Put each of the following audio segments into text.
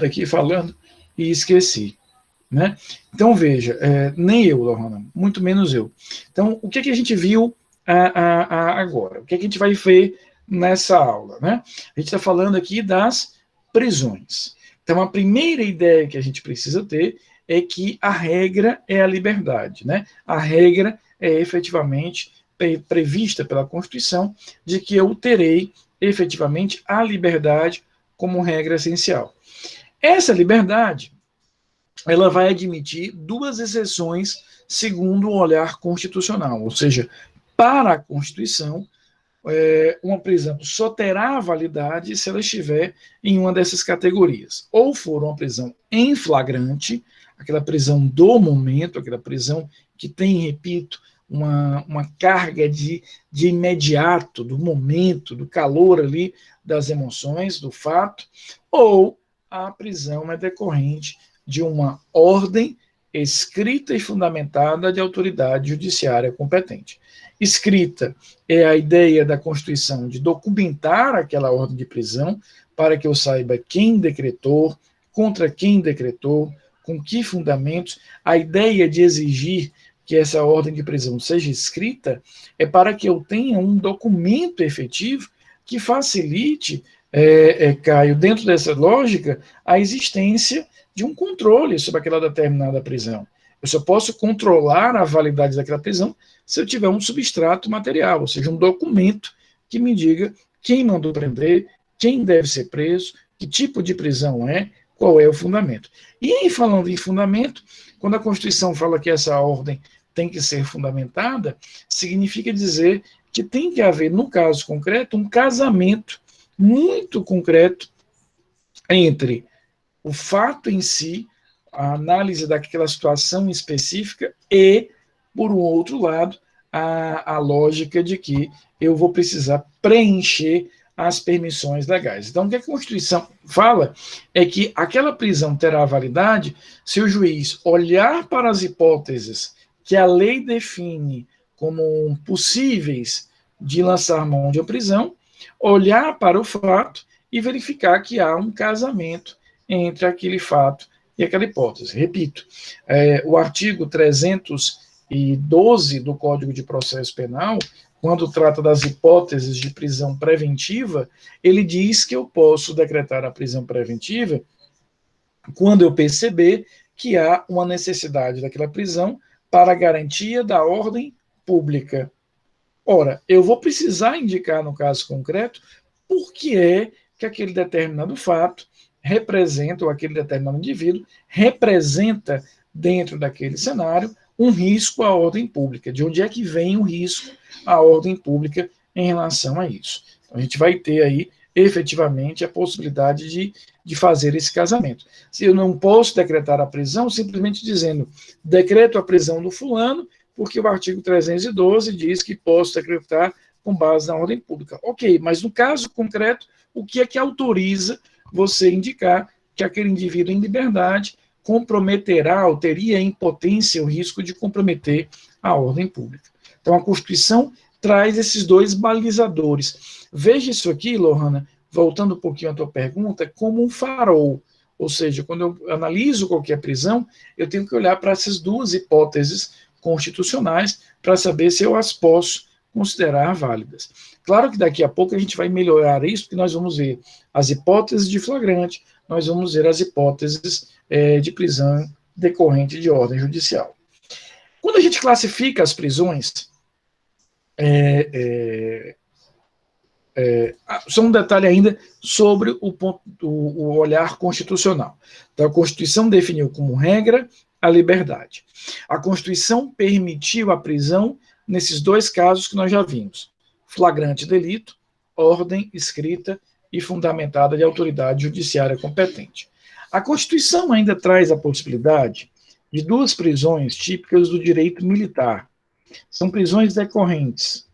aqui falando e esqueci. Né? Então, veja, nem eu, Lohana, muito menos eu. Então, o que, que a gente viu agora? O que, que a gente vai ver nessa aula? Né? A gente está falando aqui das prisões. Então, a primeira ideia que a gente precisa ter é que a regra é a liberdade. Né? A regra é efetivamente prevista pela Constituição de que eu terei efetivamente a liberdade como regra essencial. Essa liberdade ela vai admitir duas exceções segundo o olhar constitucional, ou seja, para a Constituição, uma prisão só terá validade se ela estiver em uma dessas categorias. Ou for uma prisão em flagrante, aquela prisão do momento, aquela prisão que tem, repito, uma carga de imediato, do momento, do calor ali das emoções, do fato, ou a prisão é decorrente de uma ordem escrita e fundamentada de autoridade judiciária competente. Escrita é a ideia da Constituição de documentar aquela ordem de prisão para que eu saiba quem decretou, contra quem decretou, com que fundamentos. A ideia de exigir que essa ordem de prisão seja escrita é para que eu tenha um documento efetivo que facilite, Caio, dentro dessa lógica, a existência de um controle sobre aquela determinada prisão. Eu só posso controlar a validade daquela prisão se eu tiver um substrato material, ou seja, um documento que me diga quem mandou prender, quem deve ser preso, que tipo de prisão é, qual é o fundamento. E em falando em fundamento, quando a Constituição fala que essa ordem tem que ser fundamentada, significa dizer que tem que haver, no caso concreto, um casamento muito concreto entre o fato em si, a análise daquela situação específica e, por um outro lado, a lógica de que eu vou precisar preencher as permissões legais. Então, o que a Constituição fala é que aquela prisão terá validade se o juiz olhar para as hipóteses que a lei define como possíveis de lançar mão de uma prisão, olhar para o fato e verificar que há um casamento entre aquele fato e aquela hipótese. Repito, o artigo 312 do Código de Processo Penal, quando trata das hipóteses de prisão preventiva, ele diz que eu posso decretar a prisão preventiva quando eu perceber que há uma necessidade daquela prisão para a garantia da ordem pública. Ora, eu vou precisar indicar, no caso concreto, por que é que aquele determinado fato representa, ou aquele determinado indivíduo representa, dentro daquele cenário, um risco à ordem pública. De onde é que vem o risco à ordem pública em relação a isso? Então, a gente vai ter aí, efetivamente, a possibilidade de fazer esse casamento. Se eu não posso decretar a prisão, simplesmente dizendo, decreto a prisão do fulano, porque o artigo 312 diz que posso decretar com base na ordem pública. Ok, mas no caso concreto, o que é que autoriza você indicar que aquele indivíduo em liberdade comprometerá ou teria em potência o risco de comprometer a ordem pública? Então, a Constituição traz esses dois balizadores. Veja isso aqui, Lohana, voltando um pouquinho à tua pergunta, como um farol. Ou seja, quando eu analiso qualquer prisão, eu tenho que olhar para essas duas hipóteses constitucionais para saber se eu as posso considerar válidas. Claro que daqui a pouco a gente vai melhorar isso, porque nós vamos ver as hipóteses de flagrante, nós vamos ver as hipóteses de prisão decorrente de ordem judicial. Quando a gente classifica as prisões, só um detalhe ainda sobre o olhar constitucional. Então, a Constituição definiu como regra a liberdade. A Constituição permitiu a prisão nesses dois casos que nós já vimos: flagrante delito, ordem escrita e fundamentada de autoridade judiciária competente. A Constituição ainda traz a possibilidade de duas prisões típicas do direito militar. São prisões decorrentes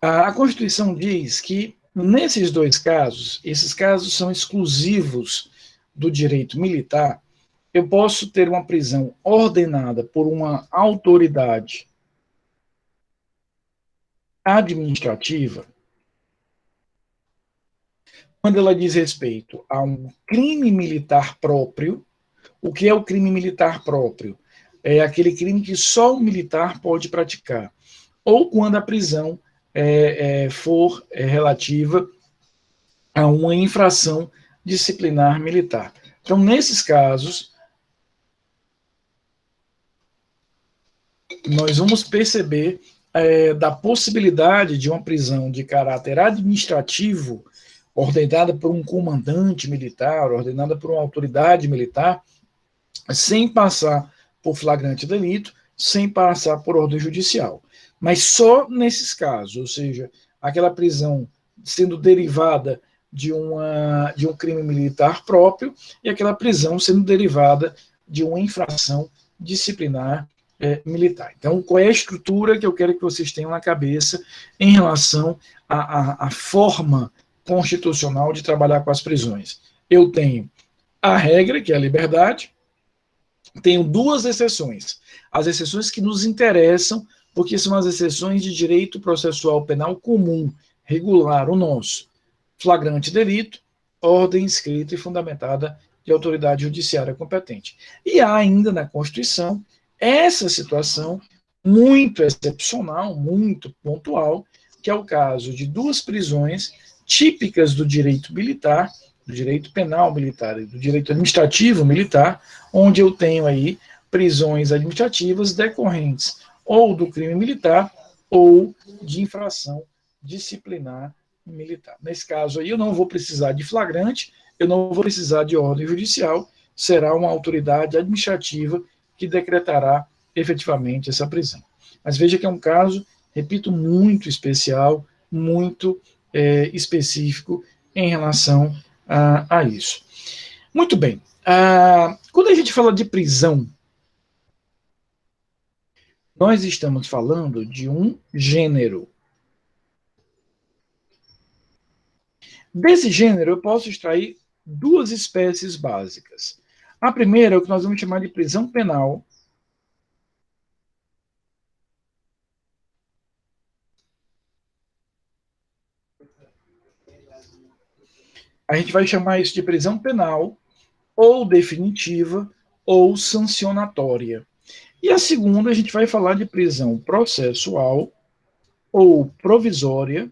A Constituição diz que, nesses dois casos, esses casos são exclusivos do direito militar, eu posso ter uma prisão ordenada por uma autoridade administrativa quando ela diz respeito a um crime militar próprio. O que é o crime militar próprio? É aquele crime que só o militar pode praticar. Ou quando a prisão for relativa a uma infração disciplinar militar. Então, nesses casos, nós vamos perceber da possibilidade de uma prisão de caráter administrativo, ordenada por um comandante militar, ordenada por uma autoridade militar, sem passar por flagrante delito, sem passar por ordem judicial. Mas só nesses casos, ou seja, aquela prisão sendo derivada de um crime militar próprio e aquela prisão sendo derivada de uma infração disciplinar militar. Então, qual é a estrutura que eu quero que vocês tenham na cabeça em relação à forma constitucional de trabalhar com as prisões? Eu tenho a regra, que é a liberdade, tenho duas exceções. As exceções que nos interessam, porque são as exceções de direito processual penal comum, regular, o nosso. Flagrante delito, ordem escrita e fundamentada de autoridade judiciária competente. E há ainda na Constituição essa situação muito excepcional, muito pontual, que é o caso de duas prisões típicas do direito militar, do direito penal militar e do direito administrativo militar, onde eu tenho aí prisões administrativas decorrentes ou do crime militar ou de infração disciplinar militar. Nesse caso aí, eu não vou precisar de flagrante, eu não vou precisar de ordem judicial, será uma autoridade administrativa que decretará efetivamente essa prisão. Mas veja que é um caso, repito, muito especial, muito específico em relação a isso. Muito bem. Quando a gente fala de prisão, nós estamos falando de um gênero. Desse gênero, eu posso extrair duas espécies básicas. A primeira é o que nós vamos chamar de prisão penal. A gente vai chamar isso de prisão penal, ou definitiva, ou sancionatória. E a segunda, a gente vai falar de prisão processual, ou provisória,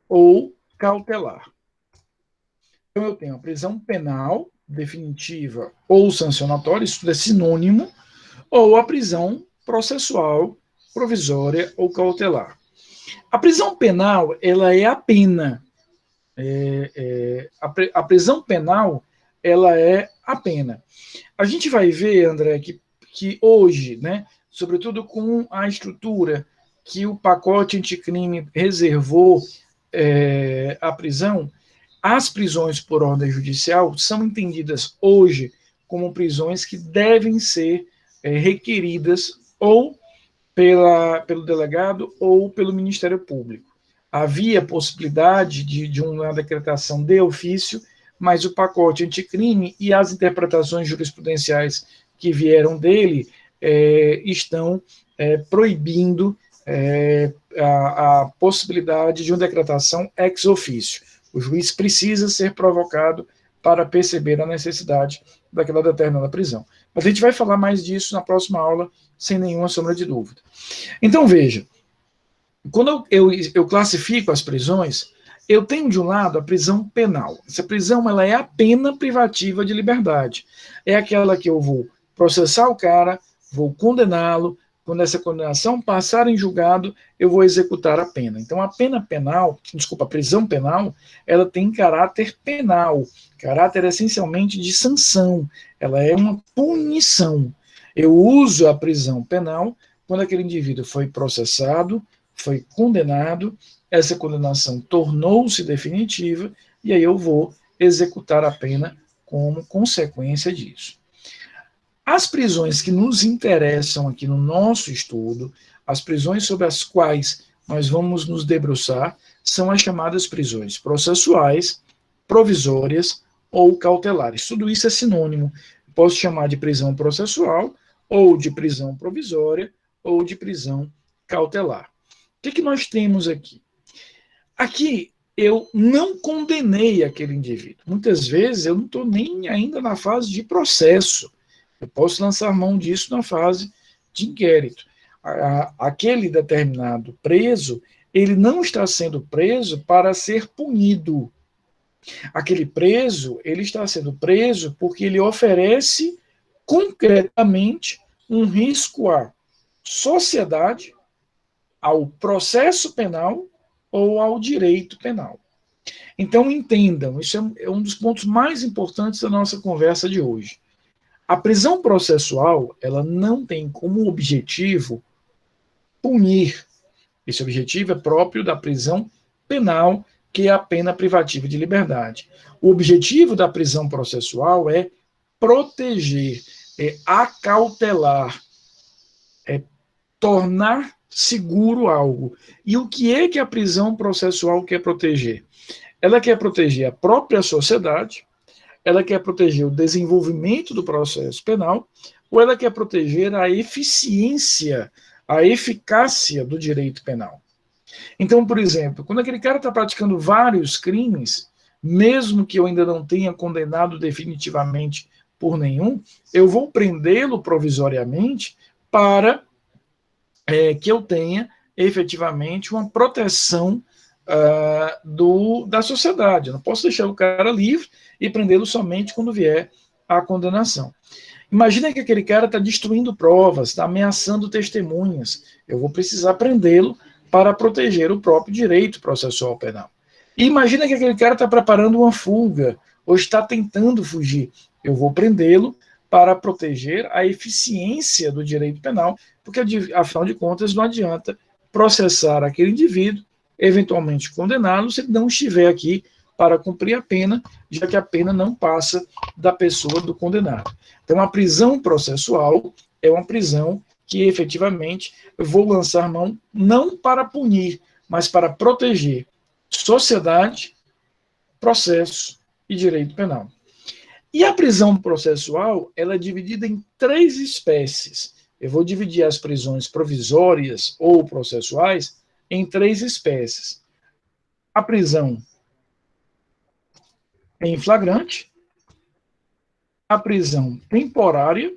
ou cautelar. Então, eu tenho a prisão penal, definitiva ou sancionatória, isso tudo é sinônimo, ou a prisão processual, provisória ou cautelar. A prisão penal, ela é a pena. A prisão penal, ela é a pena. A gente vai ver, André, que hoje, né, sobretudo com a estrutura que o pacote anticrime reservou à prisão, as prisões por ordem judicial são entendidas hoje como prisões que devem ser requeridas ou pelo delegado ou pelo Ministério Público. Havia possibilidade de uma decretação de ofício, mas o pacote anticrime e as interpretações jurisprudenciais que vieram dele estão proibindo a possibilidade de uma decretação ex officio. O juiz precisa ser provocado para perceber a necessidade daquela determinada prisão. Mas a gente vai falar mais disso na próxima aula, sem nenhuma sombra de dúvida. Então, veja, quando eu classifico as prisões, eu tenho de um lado a prisão penal. Essa prisão ela é a pena privativa de liberdade. É aquela que eu vou processar o cara, vou condená-lo, quando essa condenação passar em julgado, eu vou executar a pena. Então, a prisão penal, ela tem caráter penal, caráter essencialmente de sanção. Ela é uma punição. Eu uso a prisão penal quando aquele indivíduo foi processado, foi condenado, essa condenação tornou-se definitiva, e aí eu vou executar a pena como consequência disso. As prisões que nos interessam aqui no nosso estudo, as prisões sobre as quais nós vamos nos debruçar, são as chamadas prisões processuais, provisórias ou cautelares. Tudo isso é sinônimo. Posso chamar de prisão processual, ou de prisão provisória, ou de prisão cautelar. O que nós temos aqui? Aqui, eu não condenei aquele indivíduo. Muitas vezes, eu não estou nem ainda na fase de processo. Eu posso lançar mão disso na fase de inquérito. Aquele determinado preso, ele não está sendo preso para ser punido. Aquele preso, ele está sendo preso porque ele oferece concretamente um risco à sociedade, ao processo penal ou ao direito penal. Então, entendam, isso é um dos pontos mais importantes da nossa conversa de hoje. A prisão processual, ela não tem como objetivo punir. Esse objetivo é próprio da prisão penal, que é a pena privativa de liberdade. O objetivo da prisão processual é proteger, é acautelar, é tornar seguro algo. E o que é que a prisão processual quer proteger? Ela quer proteger a própria sociedade, ela quer proteger o desenvolvimento do processo penal, ou ela quer proteger a eficiência, a eficácia do direito penal. Então, por exemplo, quando aquele cara está praticando vários crimes, mesmo que eu ainda não tenha condenado definitivamente por nenhum, eu vou prendê-lo provisoriamente para que eu tenha efetivamente uma proteção da sociedade. Eu não posso deixar o cara livre e prendê-lo somente quando vier a condenação. Imagina que aquele cara está destruindo provas, está ameaçando testemunhas. Eu vou precisar prendê-lo para proteger o próprio direito processual penal. E imagina que aquele cara está preparando uma fuga ou está tentando fugir. Eu vou prendê-lo para proteger a eficiência do direito penal, porque, afinal de contas, não adianta processar aquele indivíduo, eventualmente condená-lo, se ele não estiver aqui para cumprir a pena, já que a pena não passa da pessoa do condenado. Então, a prisão processual é uma prisão que, efetivamente, eu vou lançar mão não para punir, mas para proteger sociedade, processo e direito penal. E a prisão processual, ela é dividida em 3 espécies. Eu vou dividir as prisões provisórias ou processuais em 3 espécies. A prisão em flagrante, a prisão temporária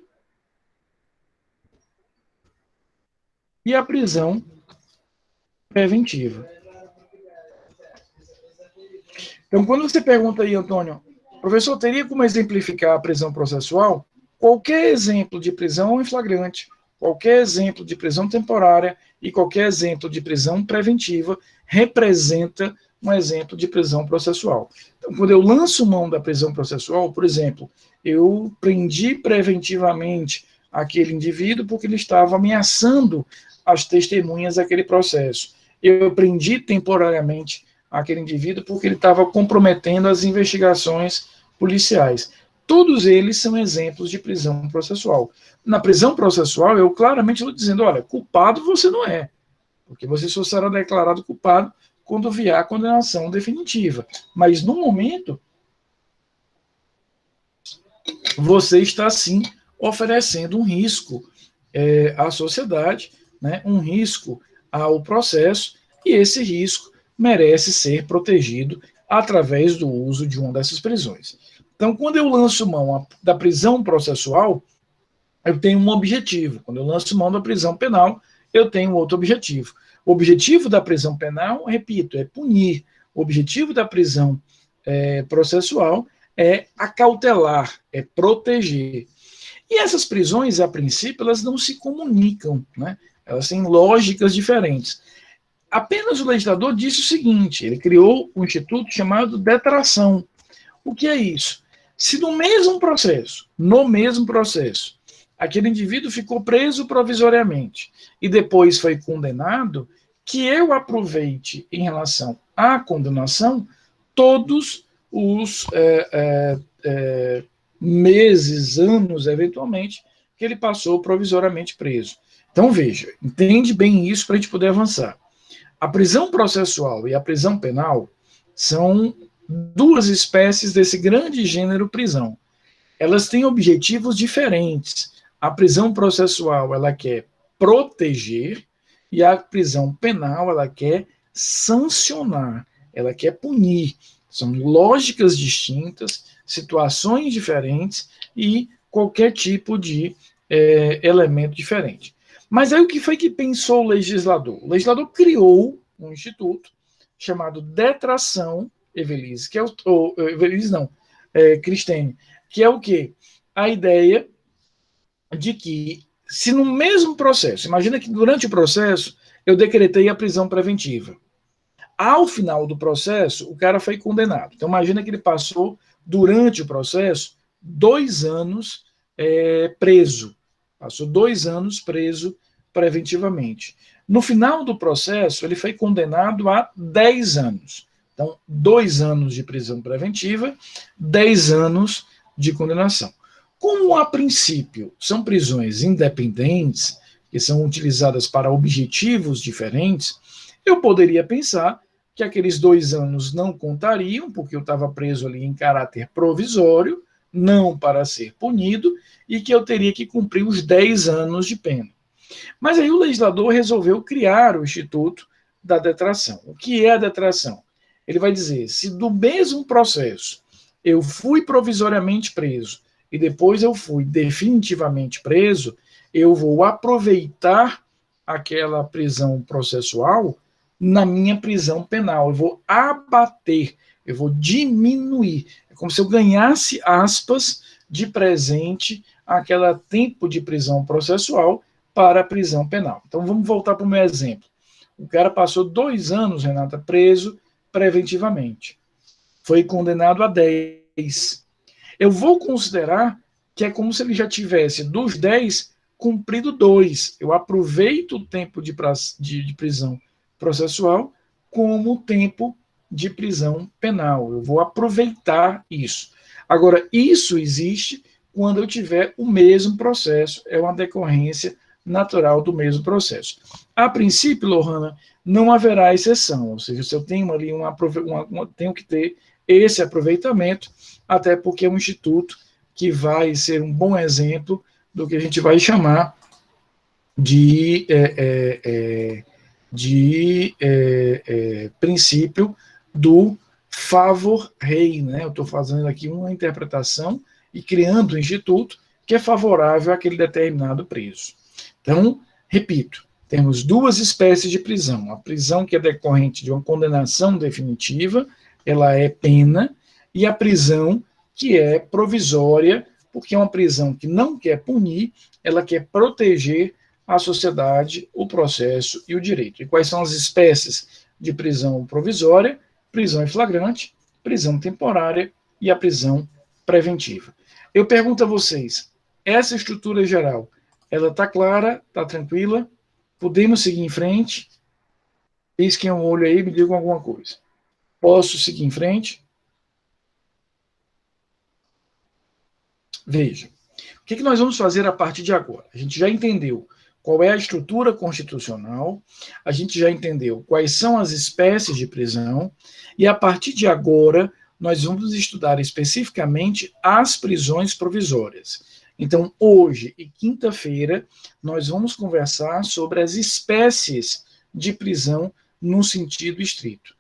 e a prisão preventiva. Então, quando você pergunta aí, Antônio, professor, teria como exemplificar a prisão processual? Qualquer exemplo de prisão em flagrante, qualquer exemplo de prisão temporária e qualquer exemplo de prisão preventiva representa um exemplo de prisão processual. Então, quando eu lanço mão da prisão processual, por exemplo, eu prendi preventivamente aquele indivíduo porque ele estava ameaçando as testemunhas daquele processo. Eu prendi temporariamente aquele indivíduo porque ele estava comprometendo as investigações policiais. Todos eles são exemplos de prisão processual. Na prisão processual, eu claramente estou dizendo, olha, culpado você não é, porque você só será declarado culpado quando vier a condenação definitiva. Mas, no momento, você está, sim, oferecendo um risco à sociedade, né, um risco ao processo, e esse risco merece ser protegido através do uso de uma dessas prisões. Então, quando eu lanço mão da prisão processual, eu tenho um objetivo. Quando eu lanço mão da prisão penal, eu tenho outro objetivo. O objetivo da prisão penal, repito, é punir. O objetivo da prisão processual é acautelar, é proteger. E essas prisões, a princípio, elas não se comunicam, né? Elas têm lógicas diferentes. Apenas o legislador disse o seguinte, ele criou um instituto chamado detração. O que é isso? Se no mesmo processo, aquele indivíduo ficou preso provisoriamente e depois foi condenado, que eu aproveite em relação à condenação todos os meses, anos, eventualmente, que ele passou provisoriamente preso. Então, veja, entende bem isso para a gente poder avançar. A prisão processual e a prisão penal são duas espécies desse grande gênero prisão. Elas têm objetivos diferentes. A prisão processual, ela quer proteger, e a prisão penal, ela quer sancionar, ela quer punir. São lógicas distintas, situações diferentes e qualquer tipo de elemento diferente. Mas aí o que foi que pensou o legislador? O legislador criou um instituto chamado detração Evelise, que é Evelise não, Cristene, que é o quê? A ideia de que, se no mesmo processo, imagina que durante o processo eu decretei a prisão preventiva. Ao final do processo, o cara foi condenado. Então, imagina que ele passou, durante o processo, 2 anos preso. Passou 2 anos preso preventivamente. No final do processo, ele foi condenado a 10 anos. Então, 2 anos de prisão preventiva, 10 anos de condenação. Como, a princípio, são prisões independentes, que são utilizadas para objetivos diferentes, eu poderia pensar que aqueles 2 anos não contariam, porque eu estava preso ali em caráter provisório, não para ser punido, e que eu teria que cumprir os 10 anos de pena. Mas aí o legislador resolveu criar o Instituto da Detração. O que é a detração? Ele vai dizer, se do mesmo processo eu fui provisoriamente preso e depois eu fui definitivamente preso, eu vou aproveitar aquela prisão processual na minha prisão penal. Eu vou abater, eu vou diminuir. É como se eu ganhasse, aspas, de presente aquele tempo de prisão processual para a prisão penal. Então, vamos voltar para o meu exemplo. O cara passou 2 anos, Renata, preso preventivamente. Foi condenado a 10. Eu vou considerar que é como se ele já tivesse, dos 10, cumprido 2. Eu aproveito o tempo de prisão processual como tempo de prisão penal. Eu vou aproveitar isso. Agora, isso existe quando eu tiver o mesmo processo, é uma decorrência natural do mesmo processo. A princípio, Lohana, não haverá exceção, ou seja, se eu tenho ali tenho que ter esse aproveitamento, até porque é um instituto que vai ser um bom exemplo do que a gente vai chamar de princípio do favor rei, né? Eu estou fazendo aqui uma interpretação e criando um instituto que é favorável àquele determinado preso. Então, repito, temos 2 espécies de prisão. A prisão que é decorrente de uma condenação definitiva, ela é pena, e a prisão que é provisória, porque é uma prisão que não quer punir, ela quer proteger a sociedade, o processo e o direito. E quais são as espécies de prisão provisória? Prisão em flagrante, prisão temporária e a prisão preventiva. Eu pergunto a vocês, essa estrutura geral, ela está clara, está tranquila? Podemos seguir em frente? Pisquem um olho aí e me digam alguma coisa. Posso seguir em frente? Veja, o que nós vamos fazer a partir de agora? A gente já entendeu qual é a estrutura constitucional, a gente já entendeu quais são as espécies de prisão, e a partir de agora nós vamos estudar especificamente as prisões provisórias. Então, hoje e quinta-feira, nós vamos conversar sobre as espécies de prisão no sentido estrito.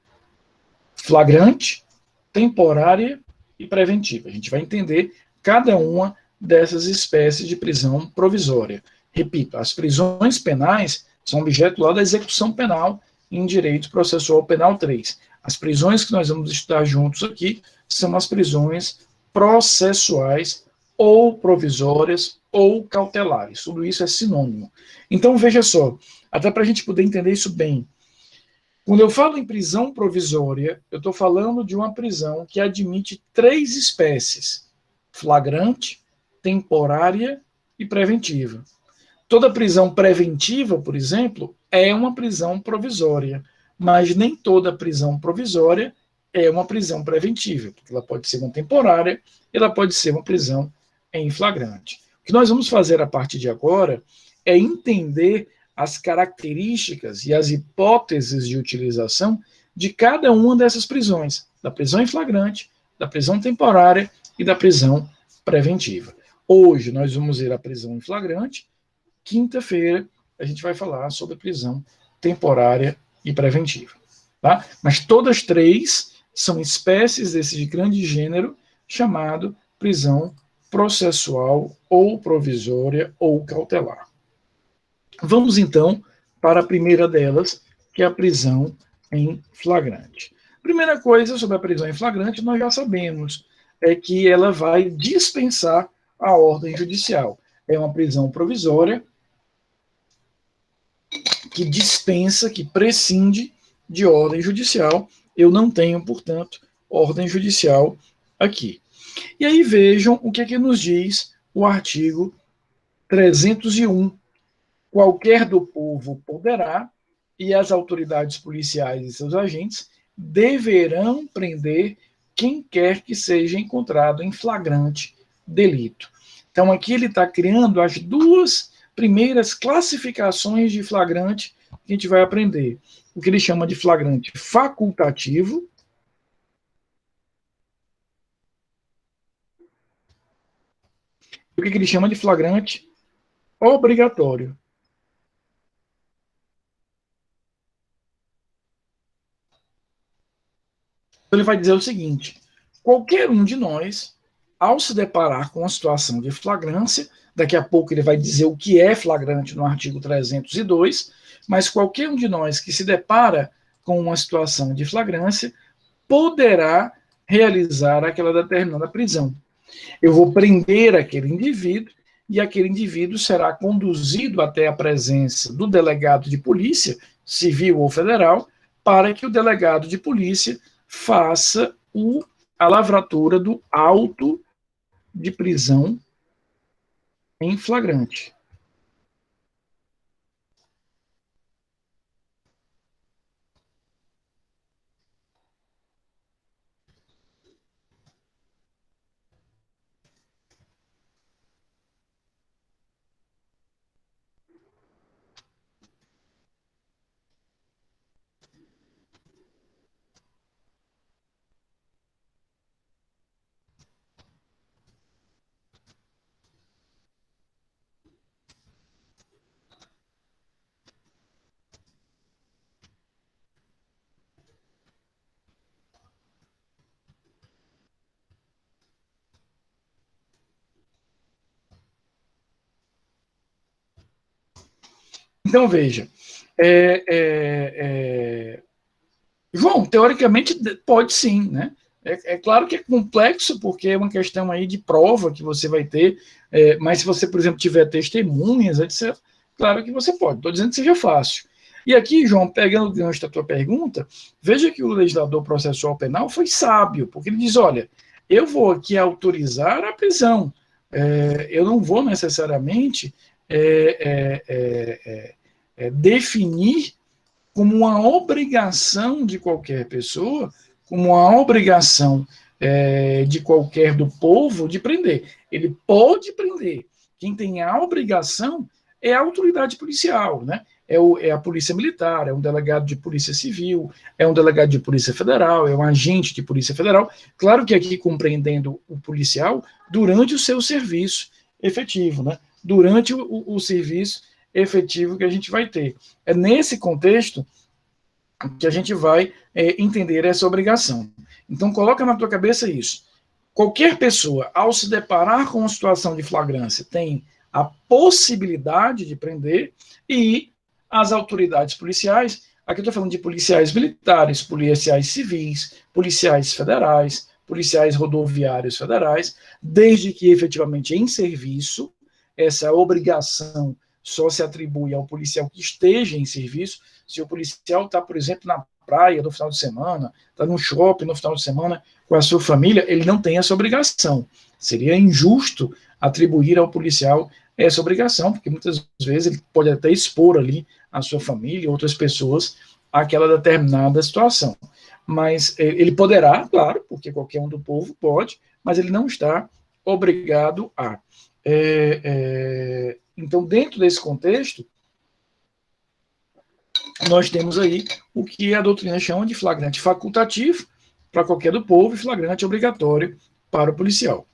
Flagrante, temporária e preventiva. A gente vai entender cada uma dessas espécies de prisão provisória. Repito, as prisões penais são objeto lá da execução penal em direito processual penal 3. As prisões que nós vamos estudar juntos aqui são as prisões processuais ou provisórias ou cautelares. Tudo isso é sinônimo. Então, veja só, até para a gente poder entender isso bem. Quando eu falo em prisão provisória, eu estou falando de uma prisão que admite 3 espécies: flagrante, temporária e preventiva. Toda prisão preventiva, por exemplo, é uma prisão provisória, mas nem toda prisão provisória é uma prisão preventiva, porque ela pode ser uma temporária, ela pode ser uma prisão em flagrante. O que nós vamos fazer a partir de agora é entender as características e as hipóteses de utilização de cada uma dessas prisões, da prisão em flagrante, da prisão temporária e da prisão preventiva. Hoje nós vamos ver a prisão em flagrante, quinta-feira a gente vai falar sobre prisão temporária e preventiva. Tá? Mas todas três são espécies desse grande gênero chamado prisão processual ou provisória ou cautelar. Vamos então para a primeira delas, que é a prisão em flagrante. Primeira coisa sobre a prisão em flagrante, nós já sabemos, é que ela vai dispensar a ordem judicial. É uma prisão provisória que dispensa, que prescinde de ordem judicial. Eu não tenho, portanto, ordem judicial aqui. E aí vejam o que nos diz o artigo 301. Qualquer do povo poderá, e as autoridades policiais e seus agentes deverão prender quem quer que seja encontrado em flagrante delito. Então, aqui ele está criando as duas primeiras classificações de flagrante que a gente vai aprender. O que ele chama de flagrante facultativo, e o que ele chama de flagrante obrigatório. Ele vai dizer o seguinte: qualquer um de nós, ao se deparar com uma situação de flagrância, daqui a pouco ele vai dizer o que é flagrante no artigo 302, mas qualquer um de nós que se depara com uma situação de flagrância poderá realizar aquela determinada prisão. Eu vou prender aquele indivíduo e aquele indivíduo será conduzido até a presença do delegado de polícia, civil ou federal, para que o delegado de polícia faça a lavratura do auto de prisão em flagrante. Então, veja, João, teoricamente pode sim, né? É claro que é complexo, porque é uma questão aí de prova que você vai ter, mas se você, por exemplo, tiver testemunhas, etc., claro que você pode. Estou dizendo que seja fácil. E aqui, João, pegando o gancho da tua pergunta, veja que o legislador processual penal foi sábio, porque ele diz, olha, eu vou aqui autorizar a prisão, eu não vou necessariamente definir como uma obrigação de qualquer pessoa, como uma obrigação de qualquer do povo de prender. Ele pode prender. Quem tem a obrigação é a autoridade policial, né? É a polícia militar, é um delegado de polícia civil, é um delegado de polícia federal, é um agente de polícia federal. Claro que aqui compreendendo o policial durante o seu serviço efetivo, né? Durante o serviço efetivo que a gente vai ter. É nesse contexto que a gente vai entender essa obrigação. Então, coloca na tua cabeça isso. Qualquer pessoa, ao se deparar com uma situação de flagrância, tem a possibilidade de prender, e as autoridades policiais, aqui eu estou falando de policiais militares, policiais civis, policiais federais, policiais rodoviários federais, desde que efetivamente em serviço, essa obrigação só se atribui ao policial que esteja em serviço. Se o policial está, por exemplo, na praia no final de semana, está no shopping no final de semana com a sua família, ele não tem essa obrigação. Seria injusto atribuir ao policial essa obrigação, porque muitas vezes ele pode até expor ali a sua família e outras pessoas àquela determinada situação. Mas ele poderá, claro, porque qualquer um do povo pode, mas ele não está obrigado a. Então, dentro desse contexto, nós temos aí o que a doutrina chama de flagrante facultativo para qualquer do povo e flagrante obrigatório para o policial.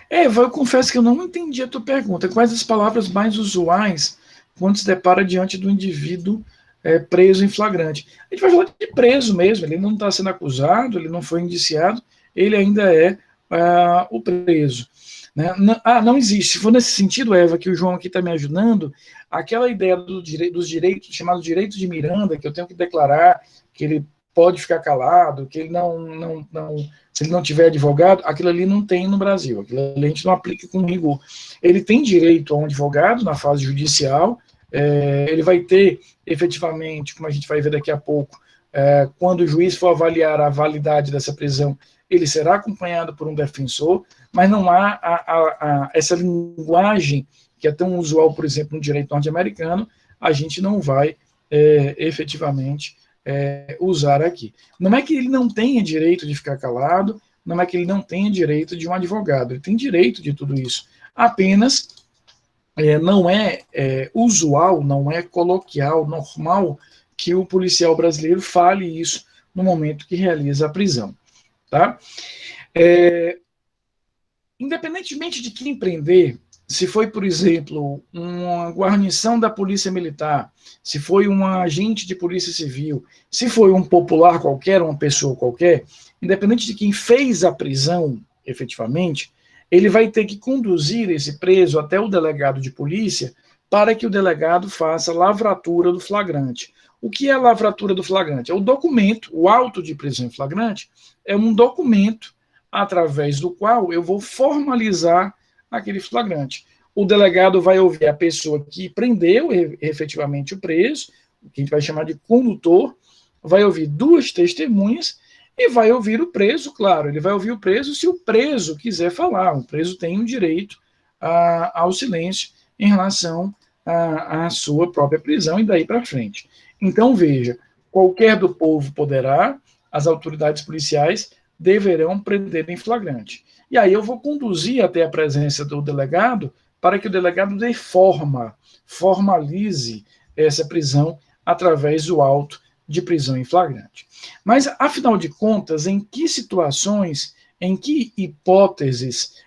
Eva, eu confesso que eu não entendi a tua pergunta. Quais as palavras mais usuais quando se depara diante do indivíduo preso em flagrante? A gente vai falar de preso mesmo, ele não está sendo acusado, ele não foi indiciado, ele ainda é o preso. Né? Não existe. Se for nesse sentido, Eva, que o João aqui está me ajudando, aquela ideia dos direitos, chamado direito de Miranda, que eu tenho que declarar que ele pode ficar calado, que ele se ele não tiver advogado, aquilo ali não tem no Brasil, aquilo ali a gente não aplica com rigor. Ele tem direito a um advogado na fase judicial, ele vai ter, efetivamente, como a gente vai ver daqui a pouco, quando o juiz for avaliar a validade dessa prisão, ele será acompanhado por um defensor, mas não há essa linguagem que é tão usual, por exemplo, no direito norte-americano, a gente não vai efetivamente usar aqui. Não é que ele não tenha direito de ficar calado, não é que ele não tenha direito de um advogado, ele tem direito de tudo isso. Apenas não é usual, não é coloquial, normal que o policial brasileiro fale isso no momento que realiza a prisão. Tá? Independentemente de quem prender, se foi, por exemplo, uma guarnição da Polícia Militar, se foi um agente de Polícia Civil, se foi um popular qualquer, uma pessoa qualquer, independente de quem fez a prisão, efetivamente, ele vai ter que conduzir esse preso até o delegado de polícia para que o delegado faça a lavratura do flagrante. O que é a lavratura do flagrante? É o documento, o auto de prisão em flagrante, é um documento através do qual eu vou formalizar aquele flagrante. O delegado vai ouvir a pessoa que prendeu efetivamente o preso, que a gente vai chamar de condutor, vai ouvir duas testemunhas e vai ouvir o preso, claro, ele vai ouvir o preso se o preso quiser falar. O preso tem o direito ao silêncio em relação à sua própria prisão e daí para frente. Então, veja, qualquer do povo poderá, as autoridades policiais deverão prender em flagrante. E aí eu vou conduzir até a presença do delegado para que o delegado dê forma, formalize essa prisão através do auto de prisão em flagrante. Mas, afinal de contas, em que situações, em que hipóteses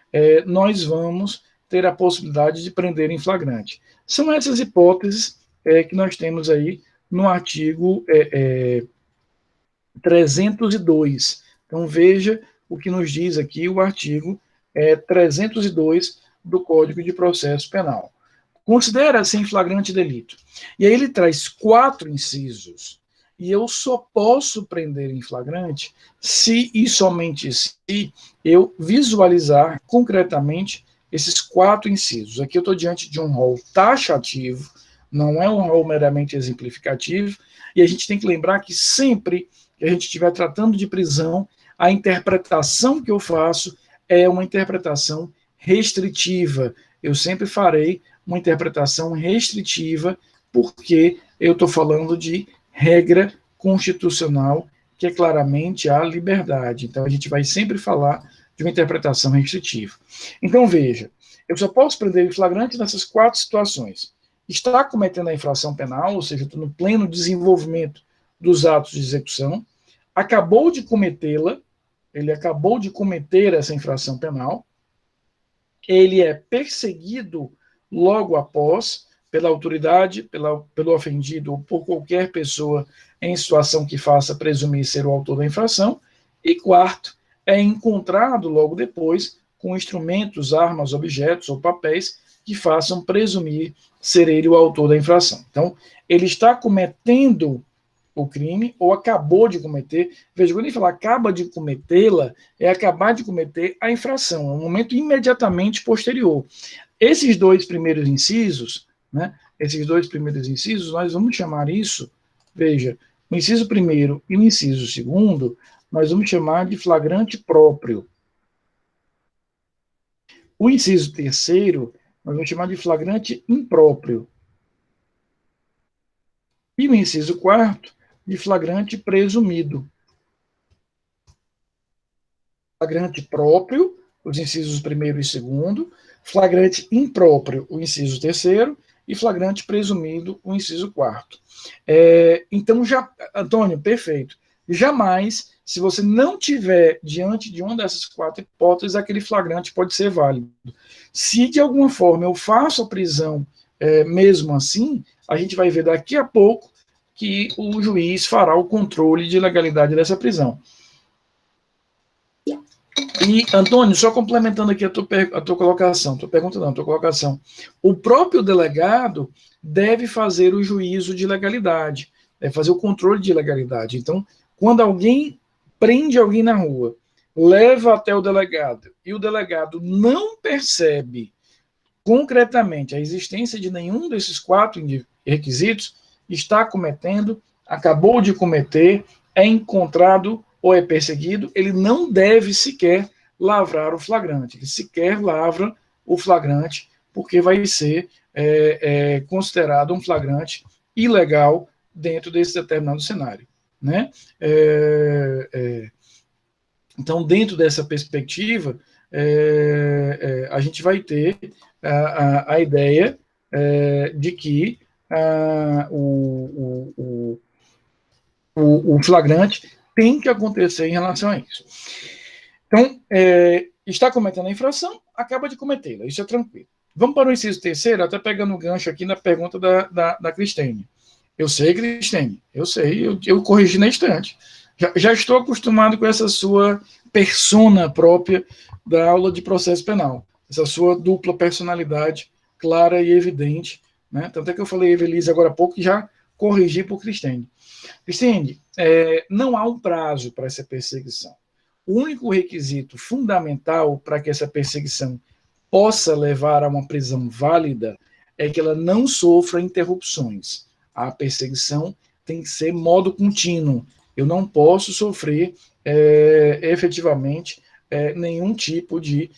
nós vamos ter a possibilidade de prender em flagrante? São essas hipóteses que nós temos aí no artigo 302. Então, veja o que nos diz aqui o artigo 302 do Código de Processo Penal. Considera-se em flagrante delito. E aí ele traz 4 incisos. E eu só posso prender em flagrante se e somente se eu visualizar concretamente esses 4 incisos. Aqui eu estou diante de um rol taxativo, não é um rol meramente exemplificativo, e a gente tem que lembrar que sempre que a gente estiver tratando de prisão, a interpretação que eu faço é uma interpretação restritiva. Eu sempre farei uma interpretação restritiva, porque eu estou falando de regra constitucional, que é claramente a liberdade. Então, a gente vai sempre falar de uma interpretação restritiva. Então, veja, eu só posso prender em flagrante nessas 4 situações. Está cometendo a infração penal, ou seja, estou no pleno desenvolvimento dos atos de execução, acabou de cometê-la, ele acabou de cometer essa infração penal, ele é perseguido logo após pela autoridade, pelo ofendido ou por qualquer pessoa em situação que faça presumir ser o autor da infração, e quarto, é encontrado logo depois com instrumentos, armas, objetos ou papéis que façam presumir ser ele o autor da infração. Então, ele está cometendo o crime ou acabou de cometer. Veja, quando ele fala acaba de cometê-la, é acabar de cometer a infração, é um momento imediatamente posterior. Esses 2 primeiros incisos, né, nós vamos chamar isso, veja, o inciso primeiro e o inciso segundo, nós vamos chamar de flagrante próprio. O inciso terceiro, nós vamos chamar de flagrante impróprio. E o inciso quarto, de flagrante presumido. flagrante próprio, os incisos 1º e 2º, flagrante impróprio, o inciso 3º, e flagrante presumido, o inciso 4º. Então, Antônio, perfeito. Jamais, se você não tiver diante de uma dessas 4 hipóteses, aquele flagrante pode ser válido. Se, de alguma forma, eu faço a prisão mesmo assim, a gente vai ver daqui a pouco que o juiz fará o controle de legalidade dessa prisão. E, Antônio, só complementando aqui a tua colocação, o próprio delegado deve fazer o juízo de legalidade, deve fazer o controle de legalidade. Então, quando alguém prende alguém na rua, leva até o delegado, e o delegado não percebe concretamente a existência de nenhum desses 4 requisitos, está cometendo, acabou de cometer, é encontrado ou é perseguido, ele não deve sequer lavrar o flagrante. Ele sequer lavra o flagrante, porque vai ser considerado um flagrante ilegal dentro desse determinado cenário. Né? Então, dentro dessa perspectiva, a gente vai ter a ideia de que o flagrante tem que acontecer em relação a isso. Então, está cometendo a infração, acaba de cometê-la, isso é tranquilo. Vamos para o inciso 3º, até pegando o gancho aqui na pergunta da Cristine. Eu sei, Cristine, eu sei, eu corrigi na instante. Já estou acostumado com essa sua persona própria da aula de processo penal, essa sua dupla personalidade clara e evidente, né? Tanto é que eu falei Evelise agora há pouco e já corrigi por Cristine. Cristine, não há um prazo para essa perseguição. O único requisito fundamental para que essa perseguição possa levar a uma prisão válida é que ela não sofra interrupções. A perseguição tem que ser modo contínuo. Eu não posso sofrer efetivamente nenhum tipo de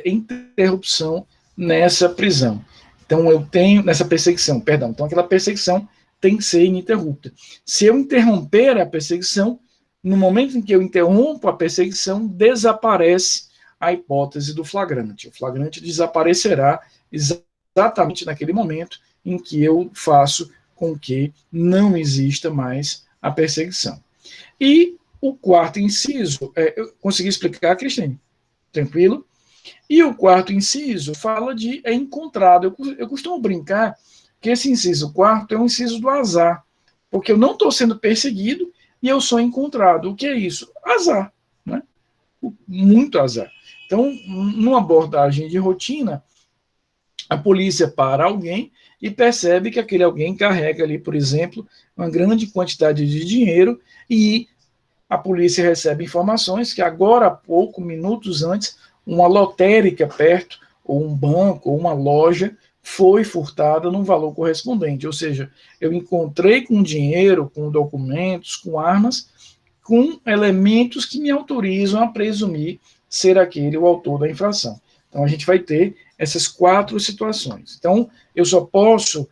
interrupção nessa prisão. Então, eu tenho, nessa perseguição, perdão, então aquela perseguição tem que ser ininterrupta. Se eu interromper a perseguição, no momento em que eu interrompo a perseguição, desaparece a hipótese do flagrante. O flagrante desaparecerá exatamente naquele momento em que eu faço com que não exista mais a perseguição. E o 4º inciso, eu consegui explicar, Cristine? Tranquilo? E o 4º inciso fala de encontrado. Eu costumo brincar que esse inciso 4º é um inciso do azar, porque eu não estou sendo perseguido e eu sou encontrado. O que é isso? Azar, né? Muito azar. Então, numa abordagem de rotina, a polícia para alguém e percebe que aquele alguém carrega ali, por exemplo, uma grande quantidade de dinheiro e a polícia recebe informações que agora há pouco, minutos antes, uma lotérica perto, ou um banco, ou uma loja, foi furtada num valor correspondente. Ou seja, eu encontrei com dinheiro, com documentos, com armas, com elementos que me autorizam a presumir ser aquele o autor da infração. Então, a gente vai ter essas 4 situações. Então, eu só posso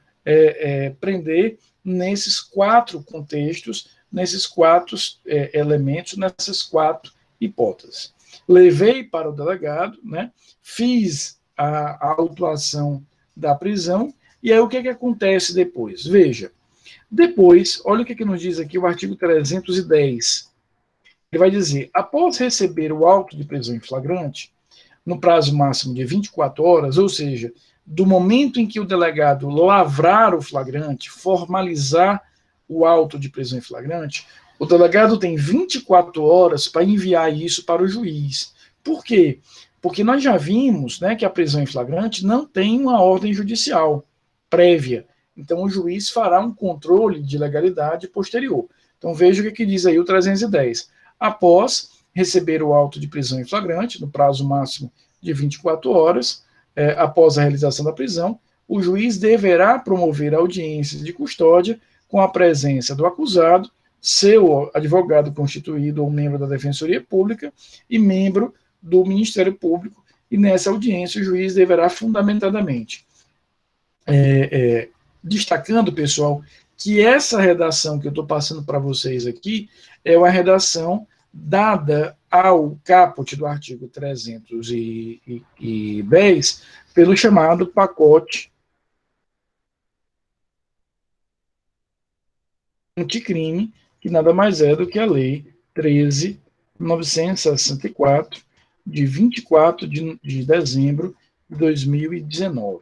prender nesses 4 contextos, nesses 4 elementos, nessas 4 hipóteses. Levei para o delegado, né, fiz a autuação da prisão, e aí o que acontece depois? Veja, depois, olha o que nos diz aqui o artigo 310. Ele vai dizer, após receber o auto de prisão em flagrante, no prazo máximo de 24 horas, ou seja, do momento em que o delegado lavrar o flagrante, formalizar o auto de prisão em flagrante, o delegado tem 24 horas para enviar isso para o juiz. Por quê? Porque nós já vimos, né, que a prisão em flagrante não tem uma ordem judicial prévia. Então, o juiz fará um controle de legalidade posterior. Então, veja o que diz aí o 310. Após receber o auto de prisão em flagrante, no prazo máximo de 24 horas, após a realização da prisão, o juiz deverá promover audiências de custódia com a presença do acusado, seu advogado constituído ou membro da Defensoria Pública e membro do Ministério Público, e nessa audiência o juiz deverá fundamentadamente, destacando, pessoal, que essa redação que eu estou passando para vocês aqui é uma redação dada ao caput do artigo 310 pelo chamado pacote anticrime, que nada mais é do que a Lei 13.964, de 24 de dezembro de 2019.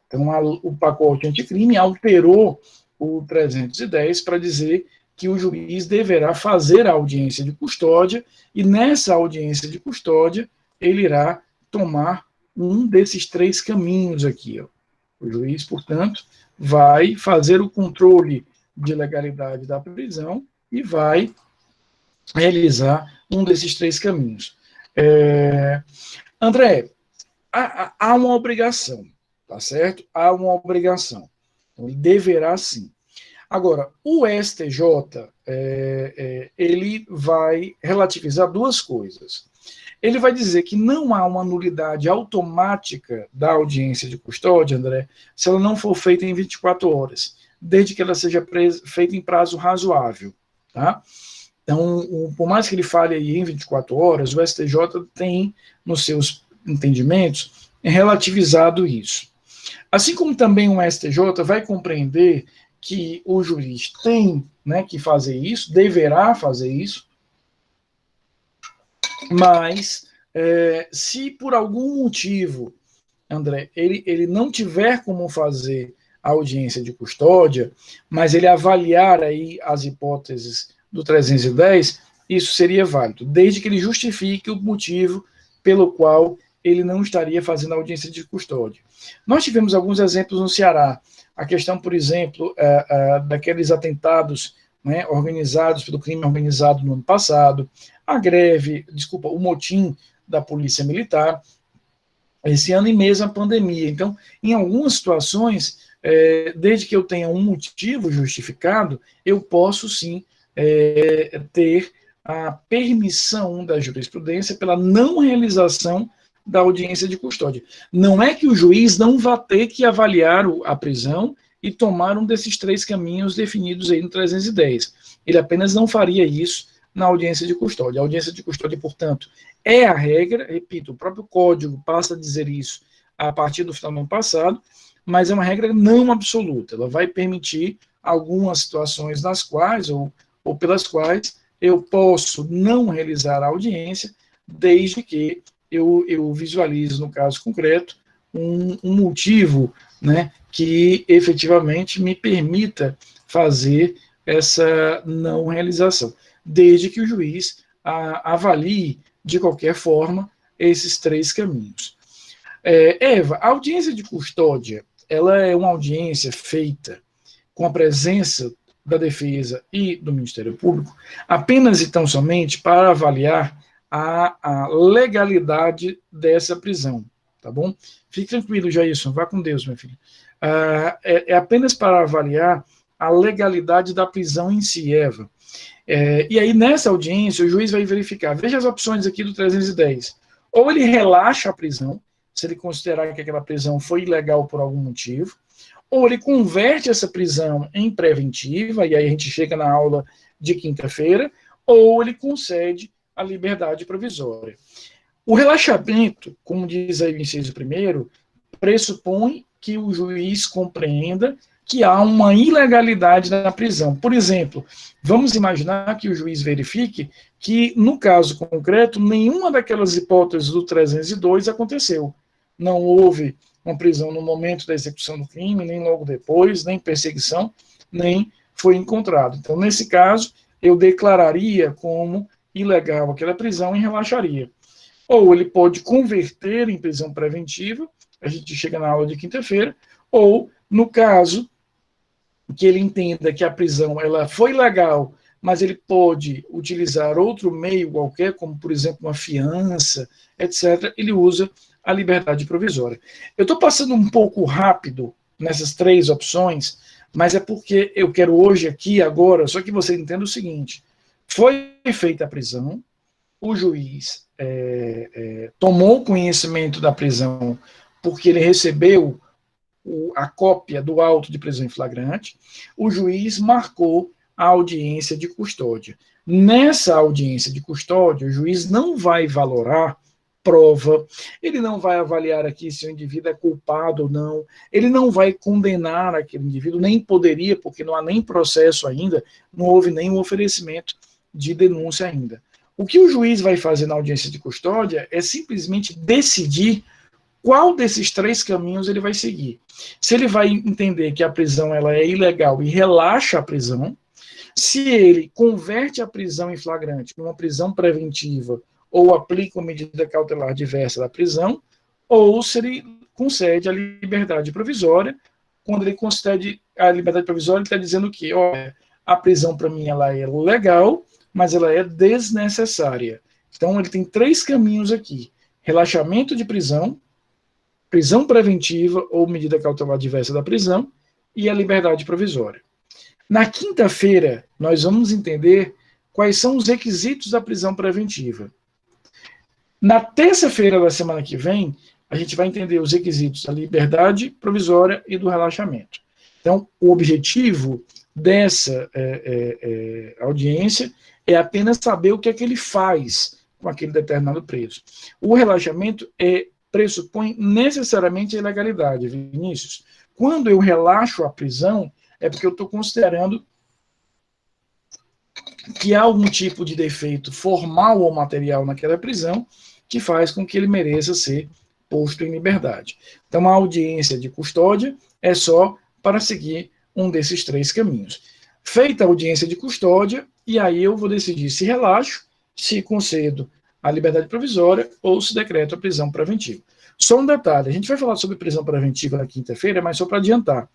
Então, o pacote anticrime alterou o 310 para dizer que o juiz deverá fazer a audiência de custódia, e nessa audiência de custódia ele irá tomar um desses três caminhos aqui. Ó. O juiz, portanto, vai fazer o controle de legalidade da prisão e vai realizar um desses três caminhos. André, há uma obrigação, tá certo? Há uma obrigação. Então, ele deverá sim. Agora, o STJ, ele vai relativizar duas coisas. Ele vai dizer que não há uma nulidade automática da audiência de custódia, André, se ela não for feita em 24 horas, desde que ela seja feita em prazo razoável, tá? Então, por mais que ele fale aí em 24 horas, o STJ tem, nos seus entendimentos, relativizado isso. Assim como também o STJ vai compreender que o juiz tem, né, que fazer isso, deverá fazer isso, mas se por algum motivo, André, ele não tiver como fazer a audiência de custódia, mas ele avaliar aí as hipóteses do 310, isso seria válido, desde que ele justifique o motivo pelo qual ele não estaria fazendo a audiência de custódia. Nós tivemos alguns exemplos no Ceará. A questão, por exemplo, daqueles atentados, né, organizados pelo crime organizado no ano passado, o motim da Polícia Militar, esse ano e mesmo a pandemia. Então, em algumas situações, desde que eu tenha um motivo justificado, eu posso sim ter a permissão da jurisprudência pela não realização da audiência de custódia. Não é que o juiz não vá ter que avaliar a prisão e tomar um desses três caminhos definidos aí no 310. Ele apenas não faria isso na audiência de custódia. A audiência de custódia, portanto, é a regra, repito, o próprio Código passa a dizer isso a partir do final do ano passado, mas é uma regra não absoluta. Ela vai permitir algumas situações nas quais, ou pelas quais, eu posso não realizar a audiência, desde que eu visualize, no caso concreto, um motivo, né, que efetivamente me permita fazer essa não realização, desde que o juiz avalie, de qualquer forma, esses três caminhos. Eva, a audiência de custódia, ela é uma audiência feita com a presença da defesa e do Ministério Público apenas e tão somente para avaliar a legalidade dessa prisão, tá bom? Fique tranquilo, Jailson, vá com Deus, meu filho. É apenas para avaliar a legalidade da prisão em si, Eva. E aí, nessa audiência, o juiz vai verificar, veja as opções aqui do 310, ou ele relaxa a prisão, se ele considerar que aquela prisão foi ilegal por algum motivo, ou ele converte essa prisão em preventiva, e aí a gente chega na aula de quinta-feira, ou ele concede a liberdade provisória. O relaxamento, como diz aí o inciso primeiro, pressupõe que o juiz compreenda que há uma ilegalidade na prisão. Por exemplo, vamos imaginar que o juiz verifique que, no caso concreto, nenhuma daquelas hipóteses do 302 aconteceu. Não houve uma prisão no momento da execução do crime, nem logo depois, nem perseguição, nem foi encontrado. Então, nesse caso, eu declararia como ilegal aquela prisão e relaxaria. Ou ele pode converter em prisão preventiva, a gente chega na aula de quinta-feira, ou, no caso que ele entenda que a prisão ela foi legal, mas ele pode utilizar outro meio qualquer, como, por exemplo, uma fiança, etc., ele usa a liberdade provisória. Eu estou passando um pouco rápido nessas três opções, mas é porque eu quero hoje, aqui, agora, só que você entenda o seguinte, foi feita a prisão, o juiz tomou conhecimento da prisão porque ele recebeu a cópia do auto de prisão em flagrante, o juiz marcou a audiência de custódia. Nessa audiência de custódia, o juiz não vai valorar prova, ele não vai avaliar aqui se o indivíduo é culpado ou não, ele não vai condenar aquele indivíduo, nem poderia, porque não há nem processo ainda, não houve nenhum oferecimento de denúncia ainda. O que o juiz vai fazer na audiência de custódia é simplesmente decidir qual desses três caminhos ele vai seguir. Se ele vai entender que a prisão ela é ilegal e relaxa a prisão, se ele converte a prisão em flagrante numa prisão preventiva ou aplica uma medida cautelar diversa da prisão, ou se ele concede a liberdade provisória. Quando ele concede a liberdade provisória, ele está dizendo que, olha, a prisão para mim ela é legal, mas ela é desnecessária. Então ele tem três caminhos aqui: relaxamento de prisão, prisão preventiva ou medida cautelar diversa da prisão e a liberdade provisória. Na quinta-feira, nós vamos entender quais são os requisitos da prisão preventiva. Na terça-feira da semana que vem, a gente vai entender os requisitos da liberdade provisória e do relaxamento. Então, o objetivo dessa audiência é apenas saber o que é que ele faz com aquele determinado preso. O relaxamento pressupõe necessariamente a ilegalidade, Vinícius. Quando eu relaxo a prisão, é porque eu estou considerando que há algum tipo de defeito formal ou material naquela prisão que faz com que ele mereça ser posto em liberdade. Então, a audiência de custódia é só para seguir um desses três caminhos. Feita a audiência de custódia, e aí eu vou decidir se relaxo, se concedo a liberdade provisória ou se decreto a prisão preventiva. Só um detalhe, a gente vai falar sobre prisão preventiva na quinta-feira, mas só para adiantar.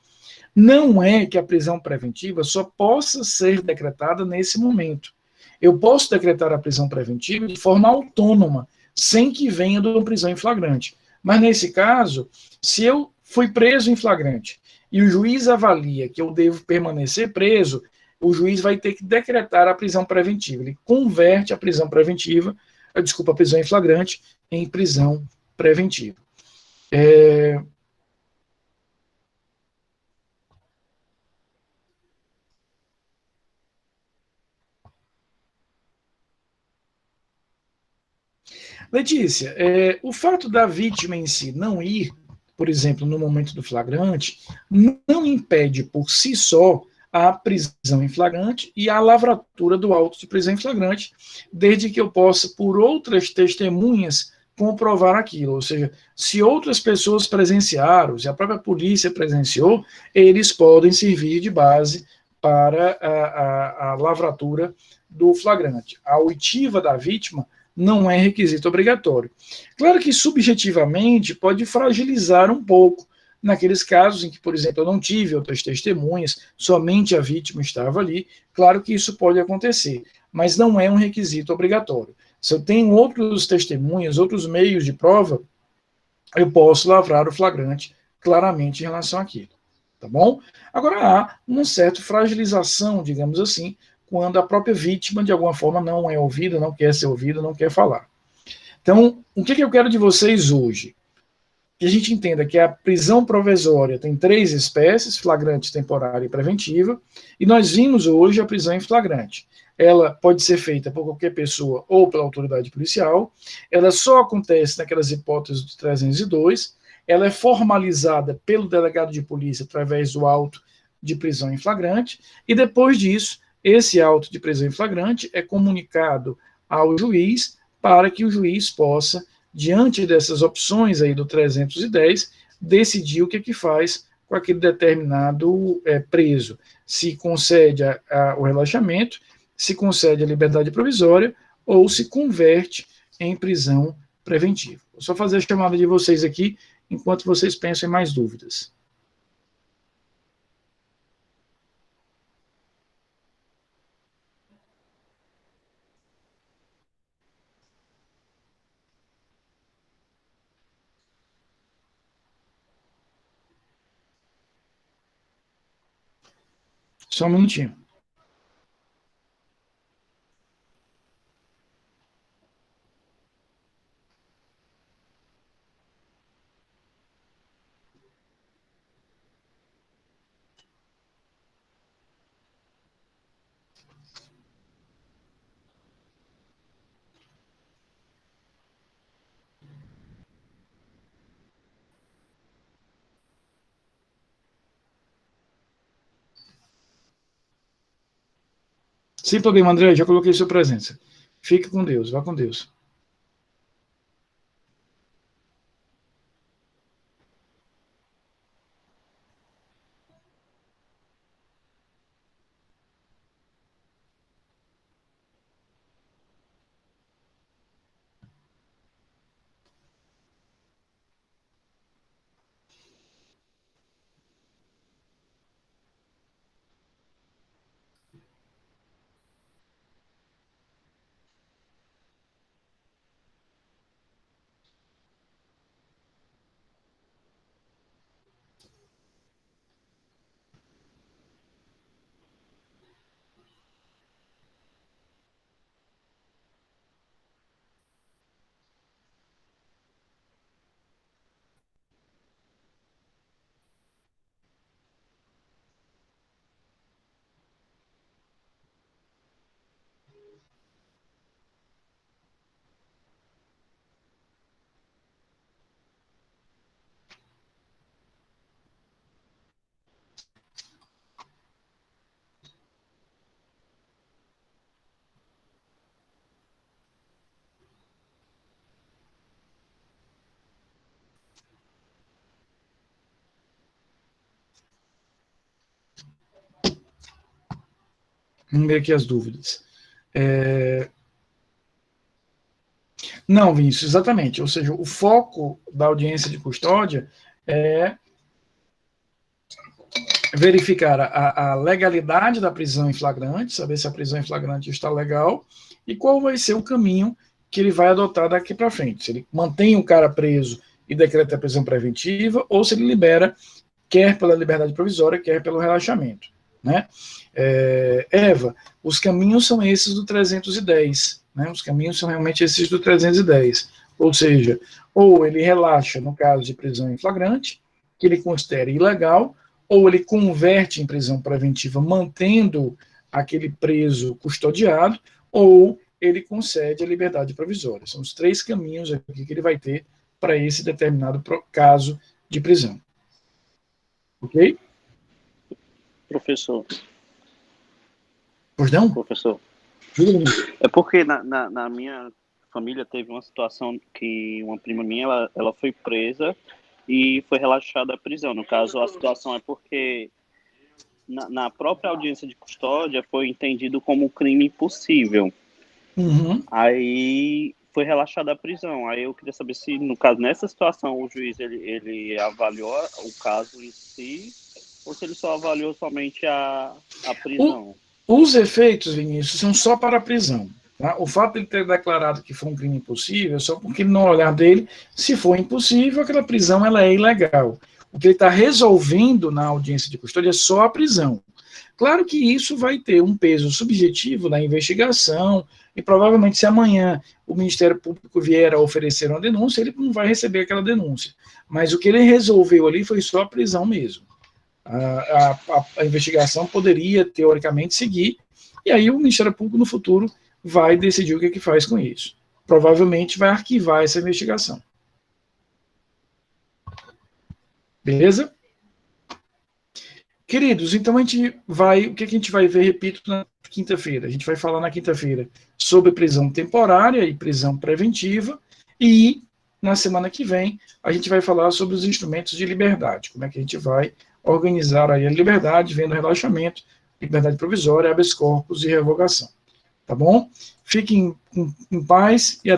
Não é que a prisão preventiva só possa ser decretada nesse momento. Eu posso decretar a prisão preventiva de forma autônoma, sem que venha de uma prisão em flagrante. Mas nesse caso, se eu fui preso em flagrante e o juiz avalia que eu devo permanecer preso, o juiz vai ter que decretar a prisão preventiva. Ele converte a prisão preventiva, a prisão em flagrante, em prisão preventiva. Letícia, o fato da vítima em si não ir, por exemplo, no momento do flagrante, não impede por si só a prisão em flagrante e a lavratura do auto de prisão em flagrante, desde que eu possa, por outras testemunhas, comprovar aquilo. Ou seja, se outras pessoas presenciaram, se a própria polícia presenciou, eles podem servir de base para a lavratura do flagrante. A oitiva da vítima não é requisito obrigatório. Claro que subjetivamente pode fragilizar um pouco naqueles casos em que, por exemplo, eu não tive outras testemunhas, somente a vítima estava ali. Claro que isso pode acontecer, mas não é um requisito obrigatório. Se eu tenho outros testemunhas, outros meios de prova, eu posso lavrar o flagrante claramente em relação àquilo. Tá bom? Agora há uma certa fragilização, digamos assim, quando a própria vítima, de alguma forma, não é ouvida, não quer ser ouvida, não quer falar. Então, o que eu quero de vocês hoje? Que a gente entenda que a prisão provisória tem três espécies: flagrante, temporária e preventiva, e nós vimos hoje a prisão em flagrante. Ela pode ser feita por qualquer pessoa ou pela autoridade policial, ela só acontece naquelas hipóteses de 302, ela é formalizada pelo delegado de polícia através do auto de prisão em flagrante, e depois disso, esse auto de prisão em flagrante é comunicado ao juiz para que o juiz possa, diante dessas opções aí do 310, decidir o que faz com aquele determinado preso. Se concede o relaxamento, se concede a liberdade provisória ou se converte em prisão preventiva. Vou só fazer a chamada de vocês aqui, enquanto vocês pensam em mais dúvidas. Só um minutinho. Sem problema, André, já coloquei sua presença. Fique com Deus, vá com Deus. Vamos ver aqui as dúvidas. Não, Vinícius, exatamente. Ou seja, o foco da audiência de custódia é verificar a legalidade da prisão em flagrante, saber se a prisão em flagrante está legal e qual vai ser o caminho que ele vai adotar daqui para frente. Se ele mantém o cara preso e decreta a prisão preventiva ou se ele libera, quer pela liberdade provisória, quer pelo relaxamento. Né? Eva, os caminhos são esses do 310. Né? Os caminhos são realmente esses do 310. Ou seja, ou ele relaxa no caso de prisão em flagrante, que ele considere ilegal, ou ele converte em prisão preventiva mantendo aquele preso custodiado, ou ele concede a liberdade provisória. São os três caminhos aqui que ele vai ter para esse determinado caso de prisão. Ok? Professor. Pois não? Professor. É porque na minha família teve uma situação que uma prima minha, ela foi presa e foi relaxada a prisão. No caso, a situação é porque na própria audiência de custódia foi entendido como crime impossível. Uhum. Aí foi relaxada a prisão. Aí eu queria saber se, no caso, nessa situação, o juiz ele avaliou o caso em si ou se ele só avaliou somente a prisão. Os efeitos, Vinícius, são só para a prisão. Tá? O fato de ele ter declarado que foi um crime impossível é só porque, no olhar dele, se for impossível, aquela prisão ela é ilegal. O que ele está resolvendo na audiência de custódia é só a prisão. Claro que isso vai ter um peso subjetivo na investigação, e provavelmente se amanhã o Ministério Público vier a oferecer uma denúncia, ele não vai receber aquela denúncia. Mas o que ele resolveu ali foi só a prisão mesmo. A investigação poderia, teoricamente, seguir, e aí o Ministério Público, no futuro, vai decidir o que faz com isso. Provavelmente vai arquivar essa investigação. Beleza? Queridos, então a gente vai, o que a gente vai ver, repito, na quinta-feira? A gente vai falar na quinta-feira sobre prisão temporária e prisão preventiva, e na semana que vem a gente vai falar sobre os instrumentos de liberdade, como é que a gente vai organizar aí a liberdade, vendo relaxamento, liberdade provisória, habeas corpus e revogação. Tá bom? Fiquem em paz e até